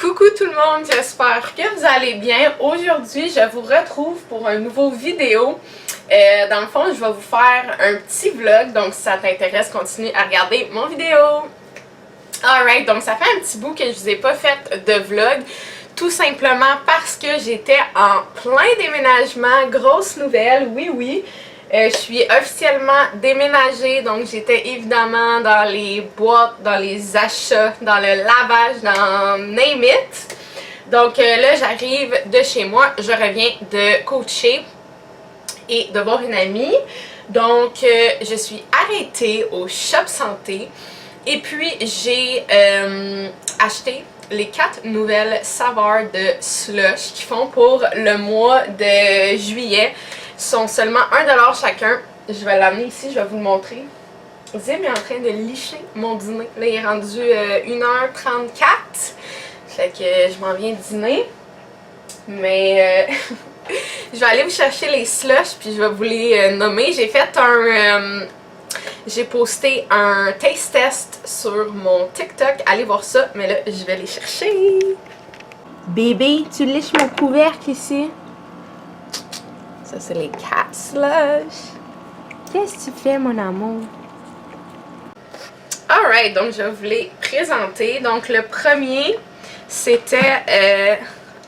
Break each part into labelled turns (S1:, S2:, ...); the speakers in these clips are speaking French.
S1: Coucou tout le monde, j'espère que vous allez bien. Aujourd'hui, je vous retrouve pour un nouveau vidéo. Dans le fond, je vais vous faire un petit vlog, donc si ça t'intéresse, continue à regarder mon vidéo. Alright, donc ça fait un petit bout que je vous ai pas fait de vlog, tout simplement parce que j'étais en plein déménagement. Grosse nouvelle, oui. Je suis officiellement déménagée, donc j'étais évidemment dans les boîtes, dans les achats, dans le lavage, dans name it. Donc là, j'arrive de chez moi, je reviens de coacher et de voir une amie. Donc je suis arrêtée au Shop Santé et puis j'ai acheté les 4 nouvelles saveurs de slush qu'ils font pour le mois de juillet. Sont seulement 1$ chacun. Je vais l'amener ici, je vais vous le montrer. Zim est en train de licher mon dîner. Là, il est rendu 1h34. Fait que je m'en viens dîner. Mais je vais aller vous chercher les slushs puis je vais vous les nommer. J'ai fait j'ai posté un taste test sur mon TikTok. Allez voir ça. Mais là, je vais les chercher. Bébé, tu liches mon couvercle ici? Ça, c'est les cat slush. Qu'est-ce que tu fais, mon amour? Alright, donc je vais vous les présenter. Donc, le premier, c'était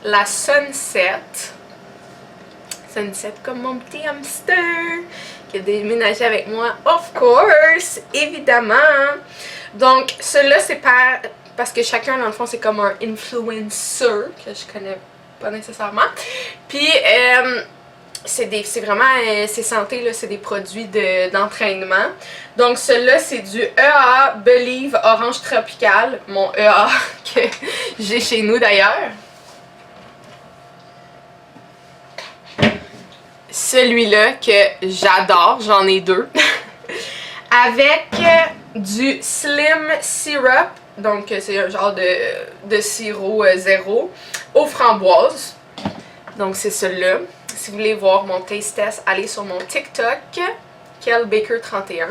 S1: la Sunset. Sunset comme mon petit hamster qui a déménagé avec moi, of course, évidemment. Donc, celui-là, c'est parce que chacun, dans le fond, c'est comme un influencer que je connais pas nécessairement. Puis, c'est vraiment, c'est santé, là, c'est des produits d'entraînement. Donc celui-là, c'est du EAA Believe Orange Tropical, mon EAA que j'ai chez nous d'ailleurs. Celui-là que j'adore, j'en ai 2. Avec du Slim Syrup, donc c'est un genre de sirop zéro, aux framboises. Donc c'est celui-là. Si vous voulez voir mon taste test, allez sur mon TikTok, KelBaker31.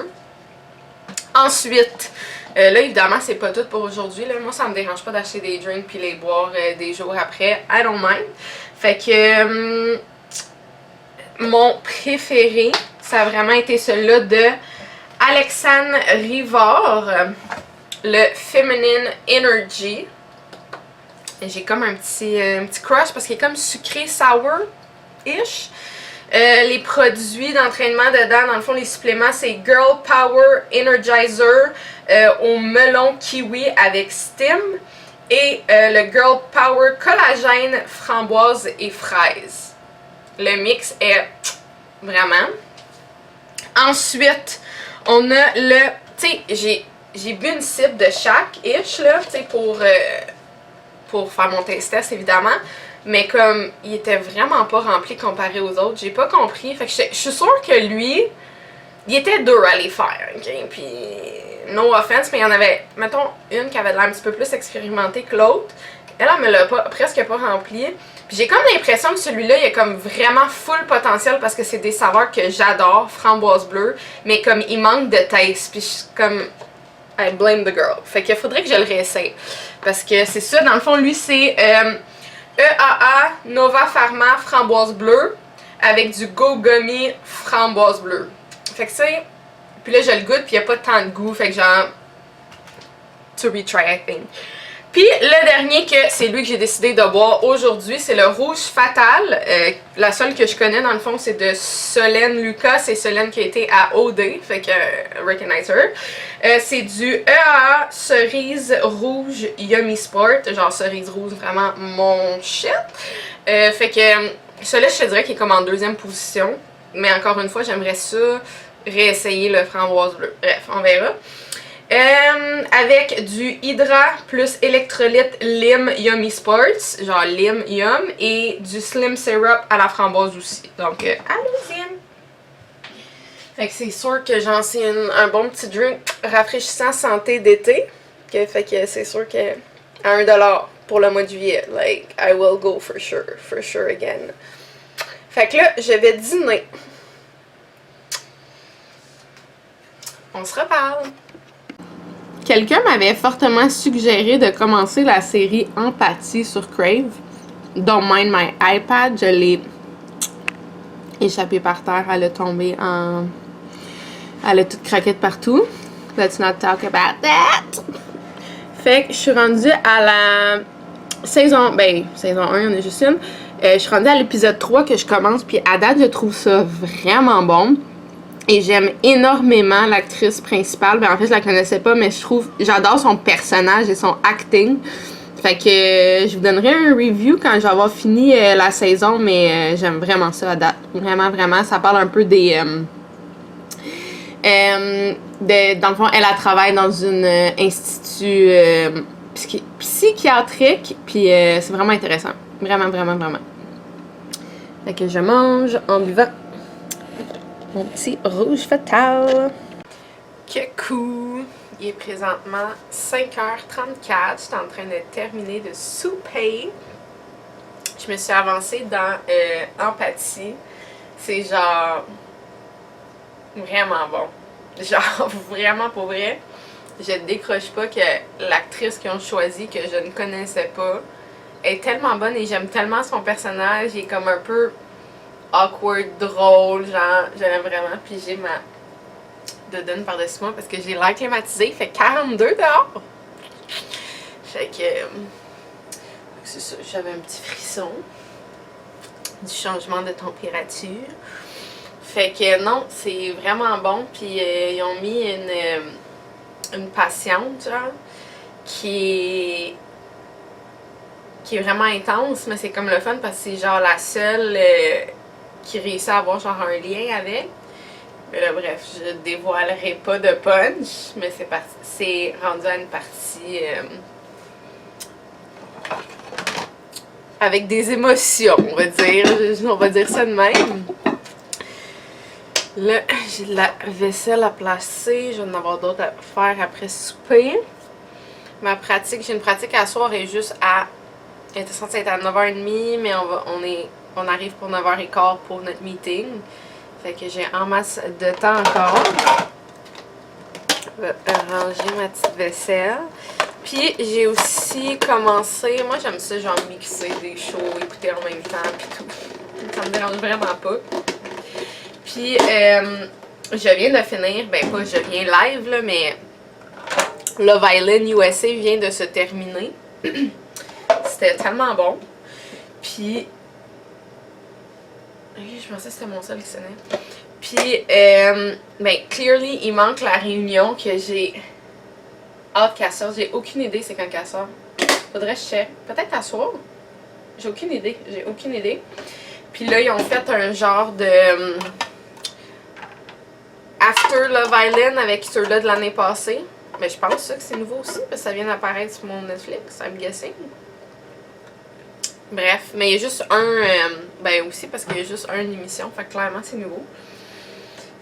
S1: Ensuite, là évidemment c'est pas tout pour aujourd'hui. Moi ça me dérange pas d'acheter des drinks puis les boire des jours après. I don't mind. Fait que mon préféré, ça a vraiment été celui-là de Alexandre Rivard, le Feminine Energy. J'ai comme un petit crush parce qu'il est comme sucré sour. Les produits d'entraînement dedans, dans le fond les suppléments, c'est Girl Power Energizer au melon kiwi avec Stim et le Girl Power Collagène framboise et fraise. Le mix est vraiment. Ensuite, on a le, tu sais, j'ai bu une cible de chaque là, tu sais, pour faire mon taste test évidemment. Mais comme, il était vraiment pas rempli comparé aux autres, j'ai pas compris. Fait que je suis sûre que lui, il était dur à les faire, ok? Puis, no offense, mais il y en avait, mettons, une qui avait l'air un petit peu plus expérimentée que l'autre. Elle me l'a presque pas rempli. Puis j'ai comme l'impression que celui-là, il a comme vraiment full potentiel parce que c'est des saveurs que j'adore, framboise bleue. Mais comme, il manque de taste. Puis je suis comme, I blame the girl. Fait qu'il faudrait que je le réessaye. Parce que c'est ça, dans le fond, lui, c'est EAA Nova Pharma framboise bleue avec du Go Gummy framboise bleue. Fait que c'est. Puis là, je le goûte, puis il n'y a pas tant de goût. Fait que genre. To retry, I think. Puis le dernier, c'est lui que j'ai décidé de boire aujourd'hui, c'est le Rouge Fatal. La seule que je connais, dans le fond, c'est de Solène Lucas. C'est Solène qui a été à OD. Fait que, recognize her. C'est du EAA Cerise Rouge Yummy Sport. Genre cerise rouge, vraiment mon shit. Fait que, celui-là, je te dirais qu'il est comme en 2e position. Mais encore une fois, j'aimerais ça réessayer le framboise bleu. Bref, on verra. Avec du Hydra plus électrolyte Lim Yummy Sports, genre Lim Yum, et du Slim Syrup à la framboise aussi. Donc, allez-y! Fait que c'est sûr que j'en sais un bon petit drink rafraîchissant santé d'été. Fait que c'est sûr que à 1$ pour le mois de juillet, like, I will go for sure again. Fait que là, je vais dîner. On se reparle! quelqu'un m'avait fortement suggéré de commencer la série Empathie sur Crave. Don't Mind My iPad, je l'ai échappée par terre, elle a tombé en... Elle a toute craqué de partout. Let's not talk about that! Fait que je suis rendue à la saison 1, il y en a juste une. Je suis rendue à l'épisode 3 que je commence, puis à date, je trouve ça vraiment bon. Et j'aime énormément l'actrice principale. En fait, je la connaissais pas, mais j'adore son personnage et son acting. Fait que je vous donnerai un review quand je vais avoir fini la saison, mais j'aime vraiment ça à date. Vraiment, vraiment. Ça parle un peu des... dans le fond, elle travaille dans un institut psychiatrique, puis c'est vraiment intéressant. Vraiment, vraiment, vraiment. Fait que je mange en buvant mon petit rouge fatal. Coucou! Il est présentement 5h34. Je suis en train de terminer de souper. Je me suis avancée dans Empathie. C'est genre vraiment bon. Genre vraiment pour vrai. Je décroche pas que l'actrice qu'ils ont choisie, que je ne connaissais pas, est tellement bonne et j'aime tellement son personnage. Il est comme un peu awkward, drôle, genre, je l'aime vraiment. Puis j'ai ma doudoune par-dessus moi parce que j'ai l'air climatisé. Il fait 42 dehors. Fait que c'est ça, j'avais un petit frisson du changement de température. Fait que non, c'est vraiment bon. Puis ils ont mis une patiente, genre, qui est vraiment intense, mais c'est comme le fun parce que c'est genre la seule qui réussit à avoir genre un lien avec. Mais là, bref, je dévoilerai pas de punch, mais c'est rendu à une partie avec des émotions, on va dire ça de même. Là, j'ai de la vaisselle à placer, je vais en avoir d'autres à faire après souper. J'ai une pratique à soir est juste elle était censée être à 9h30, mais on arrive pour 9h15 pour notre meeting. Fait que j'ai en masse de temps encore. Je vais ranger ma petite vaisselle. Puis j'ai aussi commencé, moi j'aime ça genre mixer des shows, écouter en même temps puis tout. Ça me dérange vraiment pas. Puis je viens de finir, je viens live là, mais Love Island USA vient de se terminer. C'était tellement bon. Puis je pensais que c'était mon seul qui sonnait. Puis clearly il manque la réunion que j'ai hâte qu'elle sorte. J'ai aucune idée c'est quand qu'elle sort. Faudrait que je check. Peut-être à soir. J'ai aucune idée. Puis là ils ont fait un genre de After Love Island avec ceux-là de l'année passée. Mais je pense que c'est nouveau aussi parce que ça vient d'apparaître sur mon Netflix, I'm guessing. Bref, mais il y a juste aussi parce qu'il y a juste une émission, fait que clairement c'est nouveau.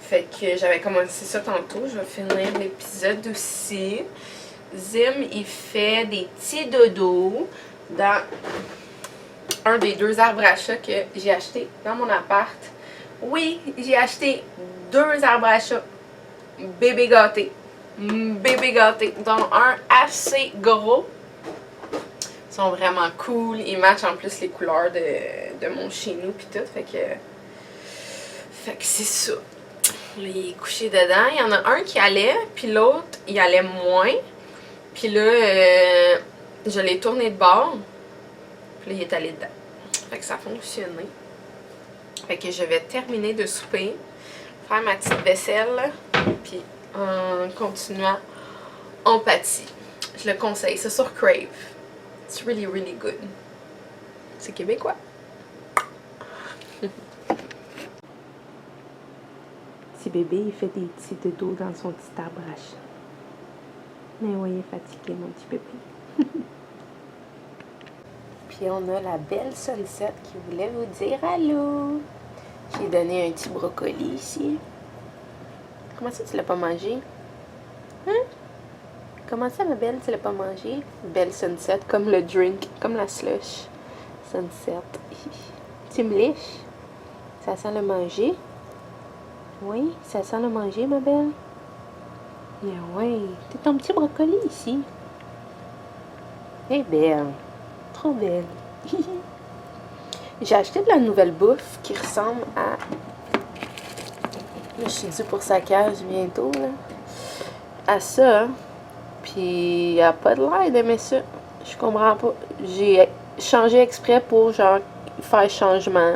S1: Fait que j'avais commencé ça tantôt, je vais finir l'épisode aussi. Zim, il fait des petits dodos dans un des 2 arbres à chat que j'ai acheté dans mon appart. Oui, j'ai acheté 2 arbres à chat bébé gâté, dont un assez gros. Ils sont vraiment cool, ils matchent en plus les couleurs de mon chez nous pis tout, fait que c'est ça. Il est couché dedans, il y en a un qui allait, puis l'autre il allait moins, puis là je l'ai tourné de bord, puis là il est allé dedans. Fait que ça a fonctionné. Fait que je vais terminer de souper, faire ma petite vaisselle, puis en continuant Empathie. Je le conseille, c'est sur Crave. It's really, really good. C'est québécois. Petit bébé, il fait des petits dodos dans son petit arbre à chat. Mais oui, il est fatigué, mon petit bébé. Puis on a la belle Sunset qui voulait vous dire allô. J'ai donné un petit brocoli ici. Comment ça, tu l'as pas mangé? Hein? Comment ça, ma belle, tu l'as pas mangé? Belle Sunset, comme le drink, comme la slush. Sunset. Tu me liches? Ça sent le manger? Oui, ça sent le manger, ma belle?
S2: Mais ouais, t'es ton petit brocoli ici. Elle est belle. Trop belle. J'ai acheté de la nouvelle bouffe qui ressemble à... Là, je suis due pour sa cage bientôt, là. À ça. Puis, elle a pas de l'air d'aimer ça. Je comprends pas. J'ai changé exprès pour, genre, faire changement.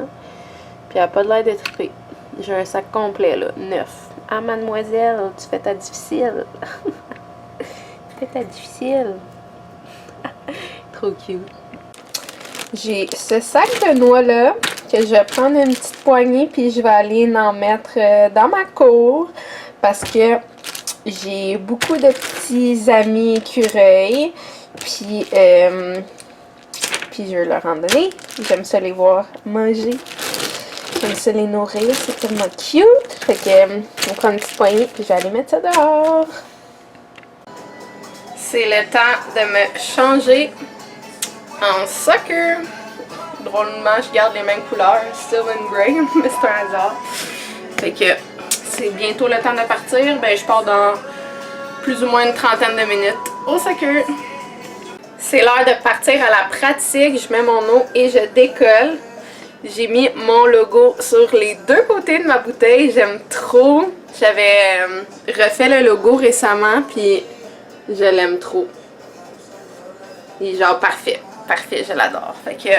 S2: Puis, elle a pas de l'air de triper. J'ai un sac complet, là, neuf. Ah, mademoiselle, tu fais ta difficile. Tu fais ta difficile. Trop cute. J'ai ce sac de noix-là, que je vais prendre une petite poignée, puis je vais aller en mettre dans ma cour. Parce que j'ai beaucoup de petits amis écureuils. Puis je vais leur en donner. J'aime ça les voir manger. J'aime ça les nourrir. C'est tellement cute. Fait que on prend une petite poignée, puis je vais aller mettre ça dehors. C'est le temps de me changer en soccer. Drôlement, je garde les mêmes couleurs, still in grey, mais c'est un hasard. Fait que c'est bientôt le temps de partir. Ben, je pars dans plus ou moins une trentaine de minutes au soccer. C'est l'heure de partir à la pratique. Je mets mon eau et je décolle. J'ai mis mon logo sur les deux côtés de ma bouteille. J'aime trop. J'avais refait le logo récemment, puis je l'aime trop. Il est genre parfait. Parfait, je l'adore. Fait que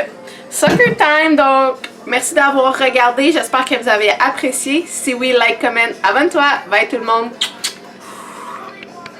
S2: soccer time, donc merci d'avoir regardé. J'espère que vous avez apprécié. Si oui, like, comment, abonne-toi. Bye tout le monde.